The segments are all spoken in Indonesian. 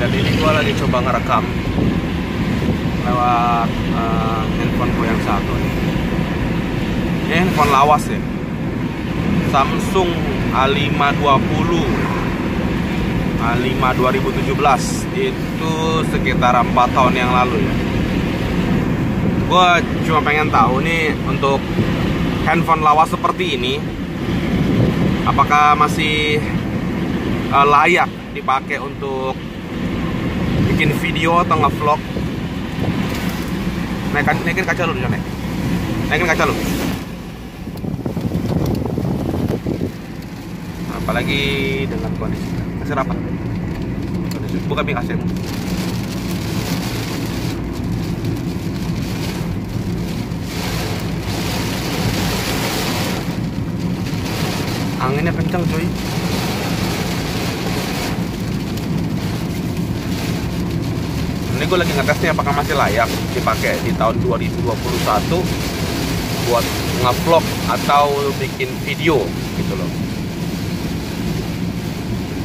Jadi ini gue lagi coba ngerekam lewat handphone gue yang satu nih. Ini handphone lawas ya, Samsung A520 A5 2017. Itu sekitar 4 tahun yang lalu ya. Gue cuma pengen tahu nih, untuk handphone lawas seperti ini apakah masih layak dipakai untuk bikin video atau nge-vlog. Naikin kaca lu, Jon. Naikin kaca lu. Apalagi dengan kondisi masih rapat. Buka pintu AC. Anginnya kencang, cuy. Ini gue lagi ngetes nih apakah masih layak dipakai di tahun 2021 buat nge-vlog atau bikin video gitu loh.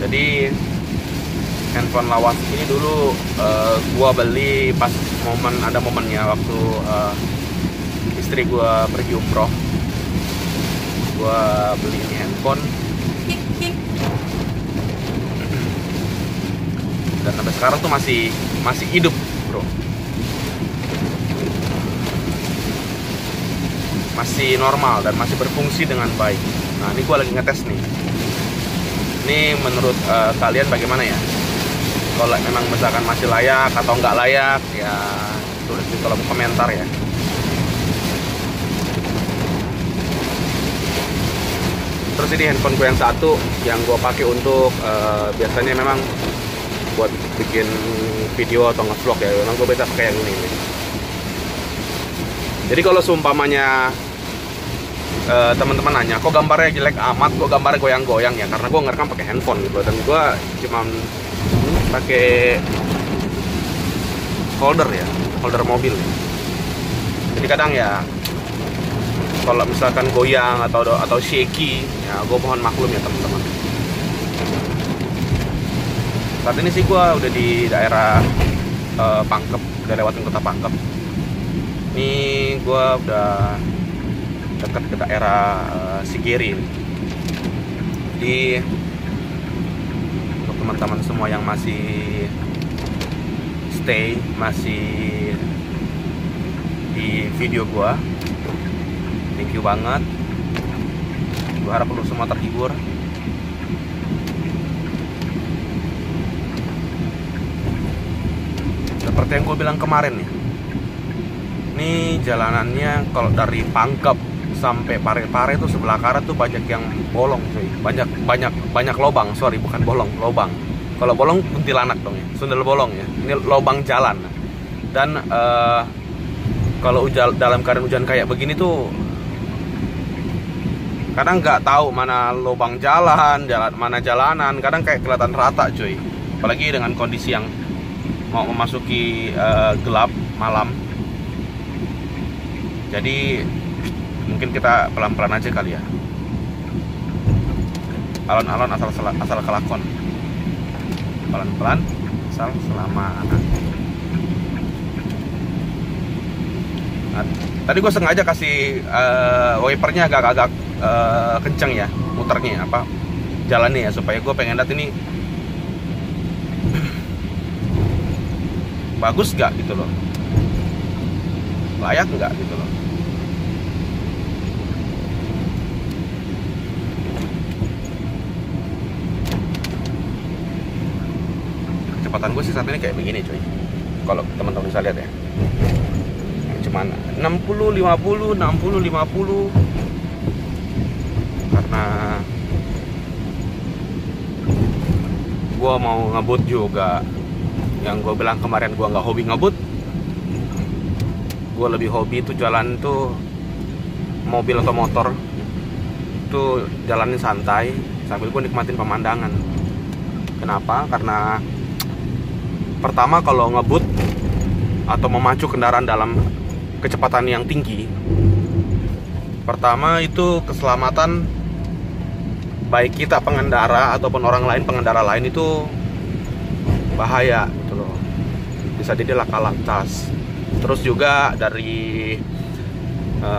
Jadi handphone lawas ini dulu gue beli pas ada momennya waktu istri gue pergi umroh. Gue beli ini handphone dan sampai sekarang tuh masih hidup, bro. Masih normal dan masih berfungsi dengan baik. Nah, ini gue lagi ngetes nih. Ini menurut kalian bagaimana ya? Kalau memang misalkan masih layak atau nggak layak, ya tulis di kolom komentar ya. Terus ini handphone gue yang satu yang gue pakai untuk biasanya memang buat bikin video atau nge-vlog ya. Memang gue biasa pakai yang ini. Jadi kalau seumpamanya teman-teman nanya, kok gambarnya jelek amat, kok gambarnya goyang-goyang ya, karena gue ngerekam pakai handphone gitu, dan gue cuma pakai holder mobil. Jadi kadang ya kalau misalkan goyang atau shaky, ya gue mohon maklum ya teman-teman. Saat ini sih gue udah di daerah Pangkep, udah lewatin kota Pangkep. Ini gue udah dekat ke daerah Sigiri. Jadi untuk teman-teman semua yang masih stay, masih di video gue, thank you banget. Gue harap lu semua terhibur. Seperti yang gue bilang kemarin ya, ini jalanannya kalau dari Pangkep sampai Parepare itu sebelah kanan tuh banyak yang bolong, cuy. Banyak lobang, sorry, bukan bolong, lobang. Kalau bolong kuntilanak dong ya, sundel bolong ya. Ini lobang jalan. Dan kalau dalam keadaan hujan kayak begini tuh kadang nggak tahu mana lubang jalan, mana jalanan, kadang kayak kelihatan rata, cuy. Apalagi dengan kondisi yang mau memasuki gelap malam. Jadi mungkin kita pelan-pelan aja kali ya. Alon-alon asal kelakon. Pelan-pelan asal selamat. Nah, tadi gue sengaja kasih wipernya agak kenceng ya, muternya apa jalannya ya, supaya gue pengen lihat ini bagus gak gitu loh, layak nggak gitu loh. Kecepatan gue sih saat ini kayak begini, cuy. Kalau teman-teman bisa lihat ya, cuman 60 50 karena gue mau ngebut juga. Yang gue bilang kemarin gue nggak hobi ngebut, gue lebih hobi tuh jalan tuh mobil atau motor tuh jalanin santai sambil gue nikmatin pemandangan. Kenapa? Karena pertama, kalau ngebut atau memacu kendaraan dalam kecepatan yang tinggi, pertama itu keselamatan baik kita pengendara ataupun orang lain pengendara lain itu bahaya gitu loh, bisa jadi laka lantas. Terus juga dari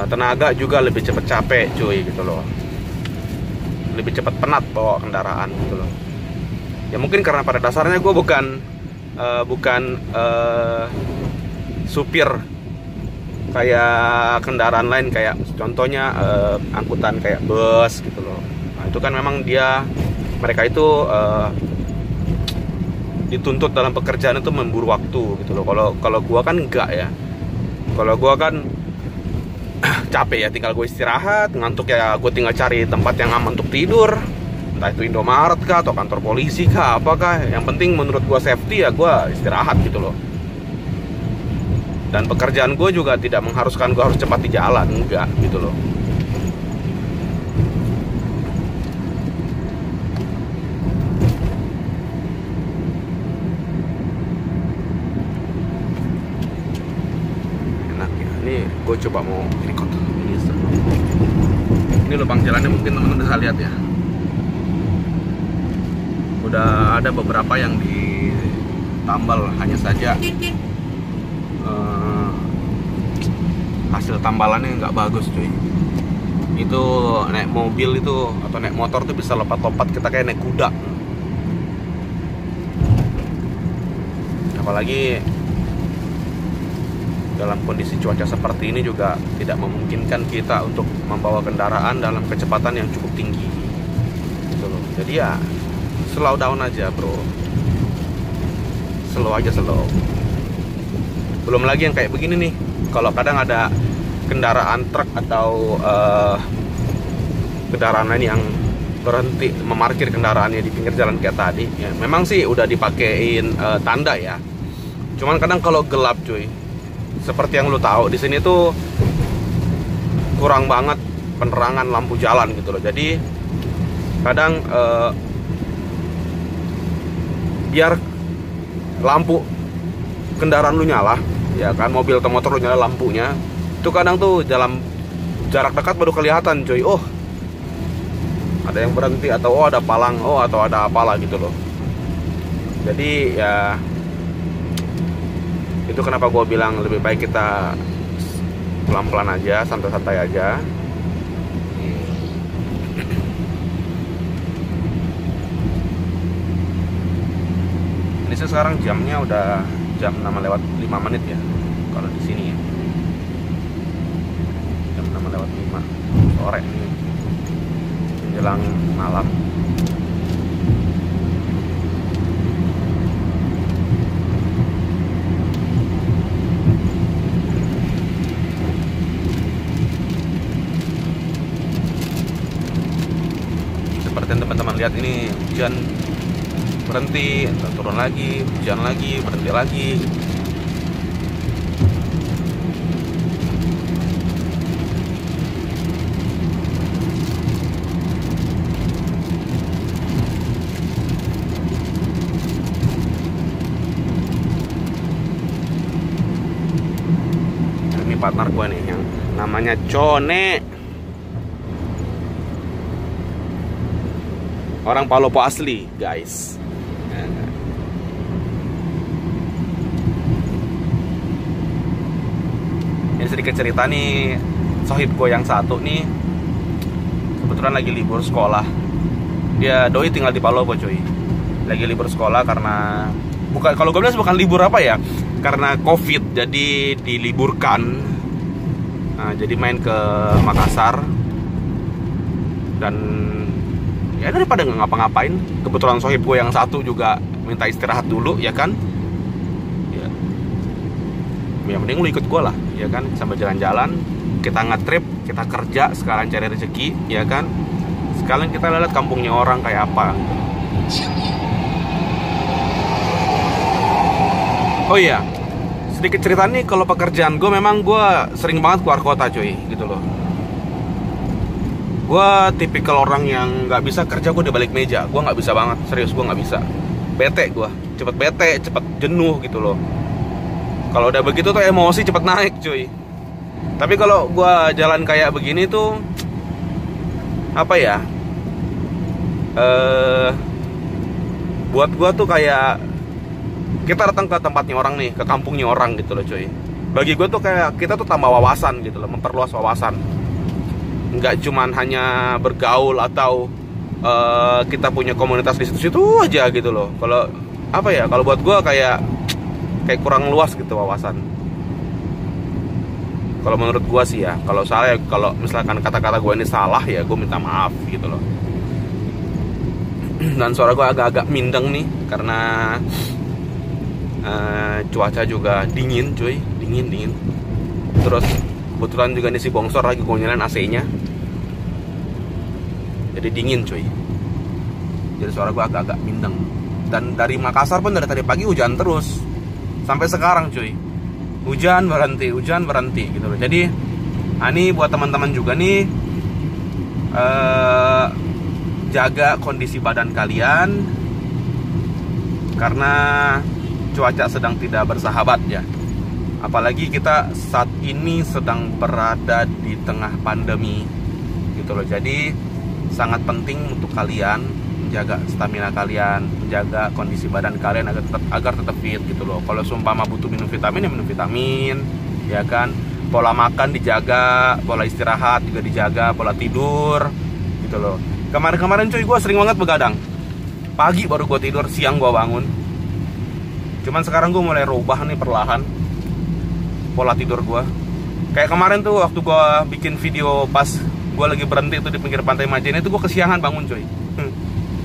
tenaga juga lebih cepat capek cuy gitu loh, lebih cepat penat bawa kendaraan gitu loh. Ya mungkin karena pada dasarnya gue bukan supir kayak kendaraan lain, kayak contohnya angkutan kayak bus gitu loh. Nah, itu kan memang mereka itu dituntut dalam pekerjaan itu memburu waktu gitu loh. Kalau gua kan enggak ya. Kalau gua kan capek ya, tinggal gue istirahat, ngantuk ya gue tinggal cari tempat yang aman untuk tidur. Entah itu Indomaret kah atau kantor polisi kah, apakah. Yang penting menurut gua safety ya gua istirahat gitu loh. Dan pekerjaan gue juga tidak mengharuskan gue harus cepat di jalan, enggak gitu loh. Enak ya, ini gue coba mau record. Ini lubang jalannya mungkin teman-teman bisa lihat ya. Udah ada beberapa yang ditambal, hanya saja hasil tambalannya nggak bagus cuy. Itu naik mobil itu atau naik motor tuh bisa lompat-lompat, kita kayak naik kuda. Apalagi dalam kondisi cuaca seperti ini juga tidak memungkinkan kita untuk membawa kendaraan dalam kecepatan yang cukup tinggi gitu loh. Jadi ya slow down aja bro, slow aja, slow. Belum lagi yang kayak begini nih, kalau kadang ada kendaraan truk atau kendaraan lain yang berhenti memarkir kendaraannya di pinggir jalan kayak tadi ya, memang sih udah dipakein tanda ya. Cuman kadang kalau gelap cuy, seperti yang lu tahu di sini tuh kurang banget penerangan lampu jalan gitu loh. Jadi kadang biar lampu kendaraan lu nyala ya kan, mobil atau motor lu nyala lampunya, itu kadang tuh dalam jarak dekat baru kelihatan cuy, oh ada yang berhenti, atau oh ada palang, oh atau ada apalah gitu loh. Jadi ya itu kenapa gue bilang lebih baik kita pelan-pelan aja, santai-santai aja. Ini sih sekarang jamnya udah jam 6:05 ya kalau di sini ya. Jam 6:05 sore ini, menjelang malam. Seperti yang teman-teman lihat, ini hujan berhenti, turun lagi, hujan lagi, berhenti lagi. Ini partner gue nih yang namanya Cone, orang Palopo asli guys. Ini sedikit cerita nih, sohib gue yang satu nih kebetulan lagi libur sekolah. Dia doi tinggal di Palopo cuy, lagi libur sekolah karena bukan, kalau gue bilang bukan libur apa ya, karena COVID jadi diliburkan. Nah, jadi main ke Makassar, dan ya daripada nggak ngapa-ngapain, kebetulan sohib gue yang satu juga minta istirahat dulu ya kan. Ya mending lu ikut gue lah ya kan, sambil jalan-jalan, kita nge-trip, kita kerja sekalian cari rezeki ya kan, sekalian kita lihat kampungnya orang kayak apa gitu. Oh iya, sedikit cerita nih, kalau pekerjaan gue memang gue sering banget keluar kota cuy gitu loh. Gue tipikal orang yang nggak bisa kerja gue di balik meja, gue nggak bisa banget, serius gue nggak bisa. Bete gue, cepet bete, cepet jenuh gitu loh. Kalau udah begitu tuh emosi cepet naik cuy. Tapi kalau gue jalan kayak begini tuh apa ya, buat gue tuh kayak kita datang ke tempatnya orang nih, ke kampungnya orang gitu loh cuy. Bagi gue tuh kayak kita tuh tambah wawasan gitu loh, memperluas wawasan. Nggak cuman hanya bergaul atau kita punya komunitas di situ-situ aja gitu loh. Kalau apa ya, kalau buat gue kayak kurang luas gitu wawasan. Kalau menurut gue sih ya, kalau salah ya, kalau misalkan kata-kata gue ini salah ya gue minta maaf gitu loh. Dan suara gue agak-agak mindeng nih karena cuaca juga dingin cuy, dingin. Terus kebetulan juga nih si Bongsor lagi gue nyalain AC-nya, jadi dingin cuy. Jadi suara gue agak-agak mindeng. Dan dari Makassar pun dari tadi pagi hujan terus sampai sekarang cuy. Hujan berhenti gitu loh. Jadi ini buat teman-teman juga nih, jaga kondisi badan kalian karena cuaca sedang tidak bersahabat ya. Apalagi kita saat ini sedang berada di tengah pandemi gitu loh. Jadi sangat penting untuk kalian menjaga stamina kalian, menjaga kondisi badan kalian agar tetap fit gitu loh. Kalau seumpama butuh minum vitamin ya minum vitamin, ya kan. Pola makan dijaga, pola istirahat juga dijaga, pola tidur gitu loh. Kemarin-kemarin cuy gue sering banget begadang. Pagi baru gue tidur, siang gue bangun. Cuman sekarang gue mulai rubah nih perlahan pola tidur gue. Kayak kemarin tuh waktu gue bikin video pas gue lagi berhenti tuh di pinggir pantai Majene itu gue kesiangan bangun coy.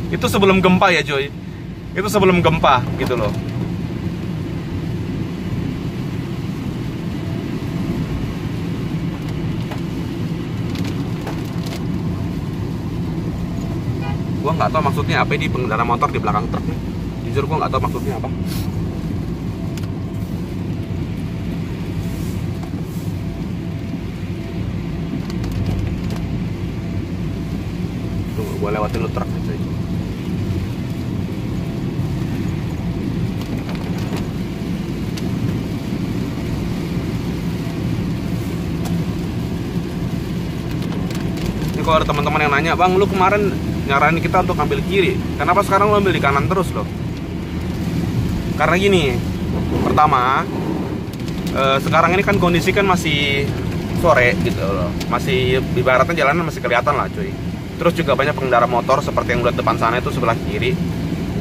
Itu sebelum gempa ya coy. Itu sebelum gempa gitu loh. Gue nggak tahu maksudnya apa di pengendara motor di belakang truk nih. Jujur gue nggak tahu maksudnya apa. Tunggu, gue lewatin lu truk nih cuy. Ini kalau ada teman-teman yang nanya, bang lu kemarin nyaranin kita untuk ambil kiri, kenapa sekarang lo ambil di kanan terus loh? Karena gini, pertama sekarang ini kan kondisi kan masih sore gitu loh, masih ibaratnya jalanan masih kelihatan lah cuy. Terus juga banyak pengendara motor seperti yang udah depan sana itu sebelah kiri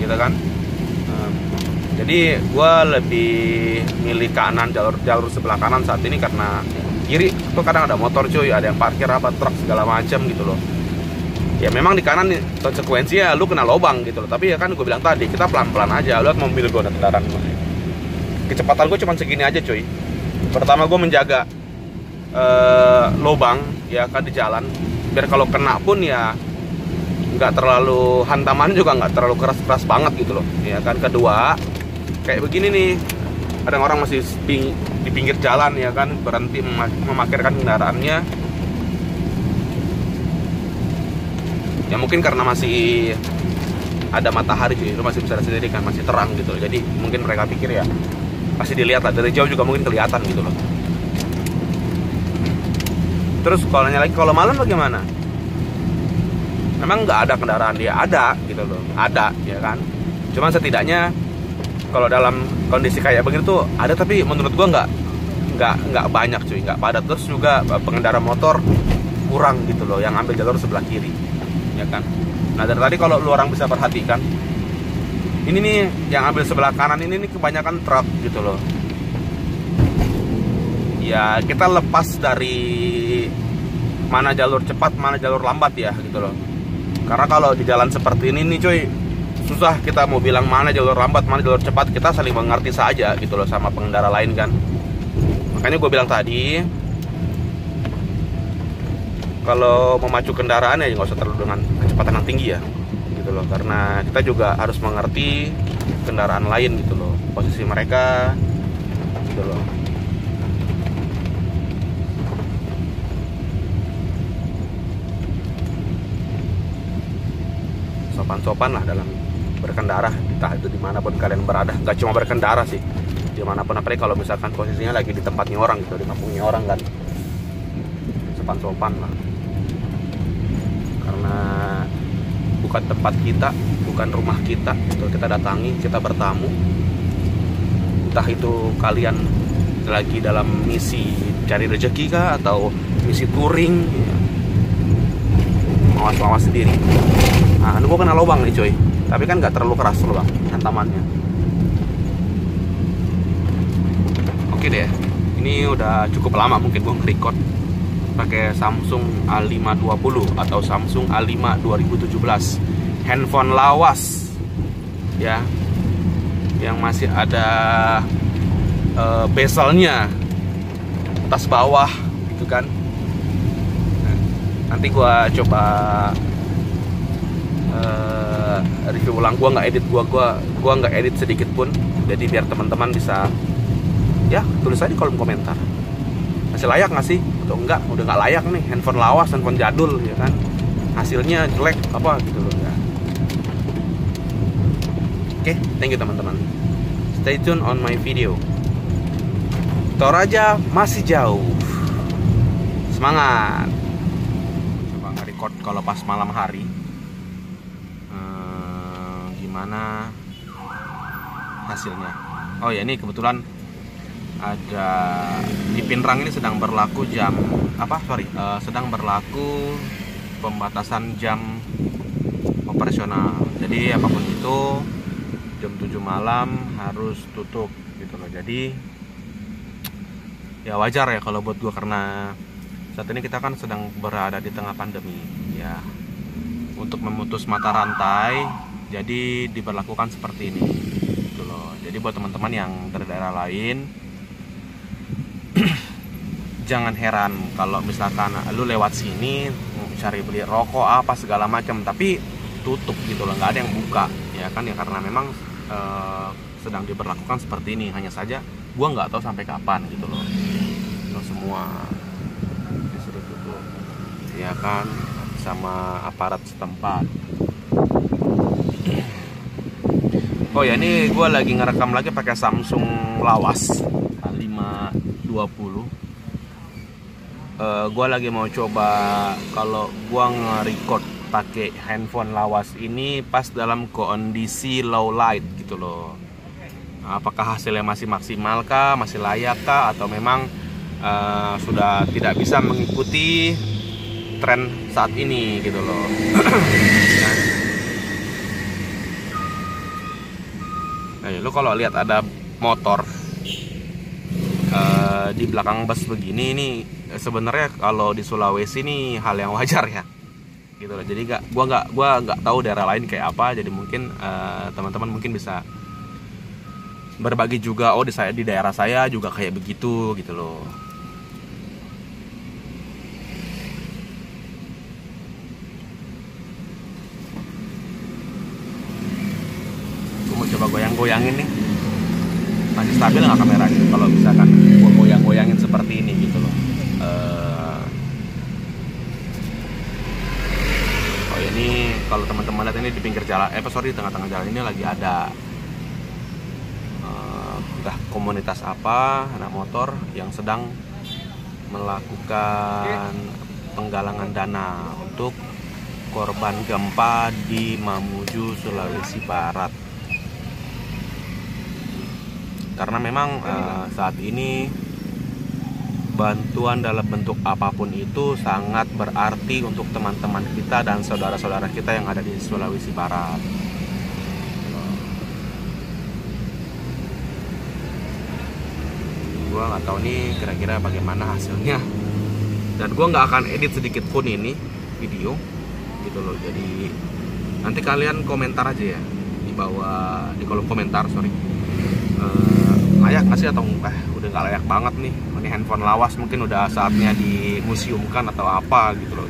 gitu kan. Jadi gue lebih milih kanan, jalur sebelah kanan saat ini karena kiri itu kadang ada motor cuy, ada yang parkir apa truk segala macam gitu loh. Ya memang di kanan konsekuensinya lu kena lobang gitu loh. Tapi ya kan gue bilang tadi, kita pelan-pelan aja. Lihat mobil gue dan kendaraan gue. Kecepatan gue cuma segini aja cuy. Pertama gue menjaga lobang ya kan di jalan. Biar kalau kena pun ya nggak terlalu hantaman juga, nggak terlalu keras-keras banget gitu loh. Ya kan. Kedua, kayak begini nih. Ada orang masih di pinggir jalan ya kan, berhenti memarkirkan kendaraannya. Ya mungkin karena masih ada matahari cuy, lu masih bisa lihat sendiri kan, masih terang gitu loh. Jadi mungkin mereka pikir ya pasti dilihat lah, dari jauh juga mungkin kelihatan gitu loh. Terus kalau nanya lagi, kalau malam bagaimana? Memang nggak ada kendaraan, dia ada gitu loh, ada ya kan. Cuman setidaknya kalau dalam kondisi kayak begitu tuh ada, tapi menurut gua nggak banyak cuy, nggak padat. Terus juga pengendara motor kurang gitu loh yang ambil jalur sebelah kiri ya kan. Nah dari tadi kalau lu orang bisa perhatikan, ini nih yang ambil sebelah kanan ini nih kebanyakan truk gitu loh. Ya kita lepas dari mana jalur cepat, mana jalur lambat ya gitu loh. Karena kalau di jalan seperti ini nih cuy, susah kita mau bilang mana jalur lambat, mana jalur cepat. Kita saling mengerti saja gitu loh sama pengendara lain kan. Makanya gue bilang tadi, kalau memacu kendaraan ya nggak usah terlalu dengan kecepatan yang tinggi ya gitu loh. Karena kita juga harus mengerti kendaraan lain gitu loh, posisi mereka gitu loh. Sopan-sopan lah dalam berkendara, entah itu dimanapun kalian berada. Nggak cuma berkendara sih, dimanapun, apalagi kalau misalkan posisinya lagi di tempatnya orang gitu, di kampungnya orang kan. Sopan-sopan lah, karena bukan tempat kita, bukan rumah kita gitu. Kita datangi, kita bertamu, entah itu kalian lagi dalam misi cari rezeki kah atau misi touring ya. Awas sendiri. Nah, ini gue kena lubang nih coy, tapi kan nggak terlalu keras lubang hantamannya. Oke deh, ini udah cukup lama mungkin gue nge-record pakai Samsung A520 atau Samsung A5 2017, handphone lawas ya, yang masih ada bezelnya atas bawah gitu kan. Nanti gua coba review ulang. Gua nggak edit, gua nggak edit sedikit pun, jadi biar teman-teman bisa ya tulis aja di kolom komentar masih layak nggak sih atau enggak. Udah nggak layak nih, handphone lawas, handphone jadul ya kan, hasilnya jelek apa gitu loh ya. Oke, thank you teman-teman, stay tune on my video. Toraja masih jauh, semangat. Record kalau pas malam hari gimana hasilnya. Oh ya, ini kebetulan ada di Pinrang ini sedang berlaku sedang berlaku pembatasan jam operasional. Jadi apapun itu jam 7 malam harus tutup gitu loh. Jadi ya wajar ya kalau buat gue, karena saat ini kita kan sedang berada di tengah pandemi ya. Untuk memutus mata rantai, jadi diberlakukan seperti ini gitu loh. Jadi buat teman-teman yang dari daerah lain jangan heran kalau misalkan lu lewat sini cari beli rokok apa segala macam tapi tutup gitu loh, nggak ada yang buka ya kan ya, karena memang sedang diberlakukan seperti ini. Hanya saja gua nggak tahu sampai kapan gitu loh. Semua disuruh tutup ya kan sama aparat setempat. Oh ya, ini gue lagi ngerekam lagi pakai Samsung lawas A520. Gue lagi mau coba kalau gue nge-record pakai handphone lawas ini pas dalam kondisi low light gitu loh. Apakah hasilnya masih maksimal kah, masih layak kah, atau memang sudah tidak bisa mengikuti tren saat ini gitu loh. Nah, lu kalau lihat ada motor di belakang bus begini, ini sebenarnya kalau di Sulawesi ini hal yang wajar ya gitu loh. Jadi gua nggak tahu daerah lain kayak apa, jadi mungkin teman-teman mungkin bisa berbagi juga, oh di daerah saya juga kayak begitu gitu loh. Coba goyang-goyangin nih, masih stabil nggak kameranya kalau misalkan gua goyang-goyangin seperti ini gitu loh. Oh ini kalau teman-teman lihat ini di pinggir jalan, di tengah-tengah jalan ini lagi ada entah komunitas apa anak motor yang sedang melakukan penggalangan dana untuk korban gempa di Mamuju, Sulawesi Barat. Karena memang saat ini bantuan dalam bentuk apapun itu sangat berarti untuk teman-teman kita dan saudara-saudara kita yang ada di Sulawesi Barat. Gua nggak tahu nih kira-kira bagaimana hasilnya, dan gua nggak akan edit sedikit pun ini video gitu loh. Jadi nanti kalian komentar aja ya di bawah, di kolom komentar, layak nggak sih atau udah nggak layak banget nih, ini handphone lawas mungkin udah saatnya dimuseumkan atau apa gitu loh.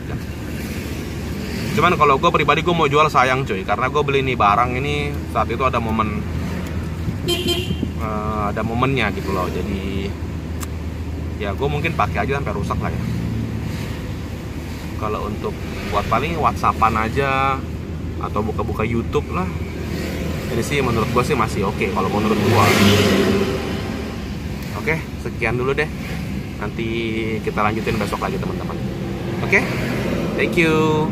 Cuman kalau gue pribadi gue mau jual sayang cuy, karena gue beli nih barang ini saat itu ada momennya gitu loh. Jadi ya gue mungkin pakai aja sampai rusak lah ya. Kalau untuk buat paling WhatsAppan aja atau buka-buka YouTube lah, jadi sih menurut gue sih masih oke kalau menurut gue. Oke, sekian dulu deh. Nanti kita lanjutin besok lagi teman-teman. Oke, thank you.